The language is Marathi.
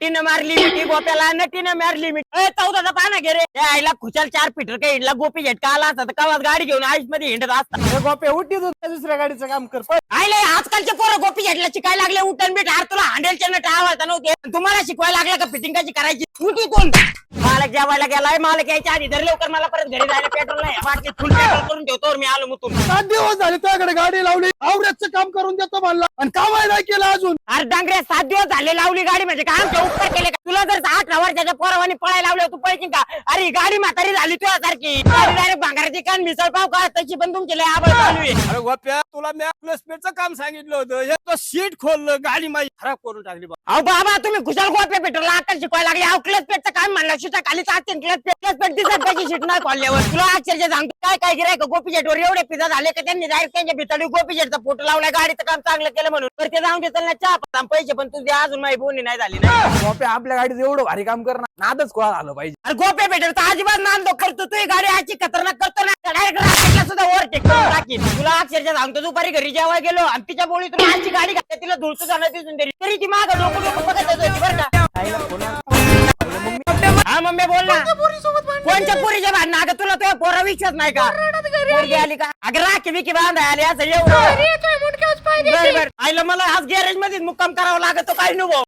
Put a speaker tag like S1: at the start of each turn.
S1: टीनं मारली मिठी गोप्याला नटीनं मारली मिठी 14चा पाना घे रे आईला खुशाल 4 फीटर काही हिंडला गोपी झटका आला असता तर कवाच गाडी घेऊन आईस मध्ये हिंडत असता
S2: गोप्या उठी दुसऱ्या गाडीचं काम कर पळ.
S1: आईला आजकालचे पोरं गोपी झटला शिकायला लागले उठण बीट हार तुला हँडलच्या नट आवडता नव्हते तुम्हाला शिकवायला लागला का फिटिंग कशी करायची उठी कोण मालक जेवायला गेलाय मालक यायच्या आधी जर लवकर मला परत घरी जायला पेट्रोल नाही बाटलीत फुल पेट्रोल करून ठेवतो मी आलो मुतून
S2: 7 दिवस झाले तुझ्याकडे गाडी लावली आवऱ्याचं काम करून देतो म्हणला आणि कामाही नाही केलं अजून.
S1: अरे डांगरे 7 दिवस झाले लावली गाडी म्हणजे काय आमच्या उपकार केले का तुला जर 18 वर्षाच्या पोरावानी पळायला लावले तू पळशील का अरे ही गाडी म्हातारी झाली तुझ्यासारखी डायरेक्ट भांगाराची कान मिसळ पाव का तशी पण तुमची लय आबळ चालू आहे.
S2: अरे गोप्या तुला मी प्लेसमेंटचं काम सांगितलं होतं हे तो सीट खोललं गाडी माझी खराब करून टाकली बा.
S1: अहो बाबा तुम्ही खुशाल गोप्या पेट्रोलला अक्कल शिकवायला लागले अहो क्लच पेटचं काय म्हणलं शिटा खाली चाचीन क्लच पेट दिसत त्याची शीट नाही खोलल्यावर तुला अक्षरशः सांगतो काय गिरायक गोपी जेटवर एवढे पिझ्झा झाले का त्यांनी डायरेक्ट त्यांच्या भितडी गोपी जेटचा फोटो लावलाय गाडीचं काम चांगलं केलं म्हणून तर ते जाऊन देताना चहा पाता पैसे पण तुझे अजून माझी बोनी नाही झाली ना.
S2: गोप्या आपल्या गाडीत एवढं भारी काम करणार नादच कोळा झालं पाहिजे.
S1: अरे गोप्या पेट्रोल तर अजिबात नांदो करतो तू ही गाडी आजची खतरनाक करतो ना डायरेक्ट राकेटला सुद्धा ओव्हरटेक करून टाकीन तुला अक्षरशः सांगतो दुपारी घरी जेवायला गेलो आणि तिच्या बोळीतून आजची गाडी घातली तिला धुळतो जाणं दिसून दिली तरी ती मागं डोकं बघत होती बरं का. हा मम्मी बोल ना कोणच्या पोरीच्या भांडण अगं तुला तो पोरा विश्वास नाही का पोरगी आली का अगं राखी बिकी बांधा आली असं एवढं बरं आईला मला आज गॅरेज मध्ये मुक्काम करावा लागतो काय नको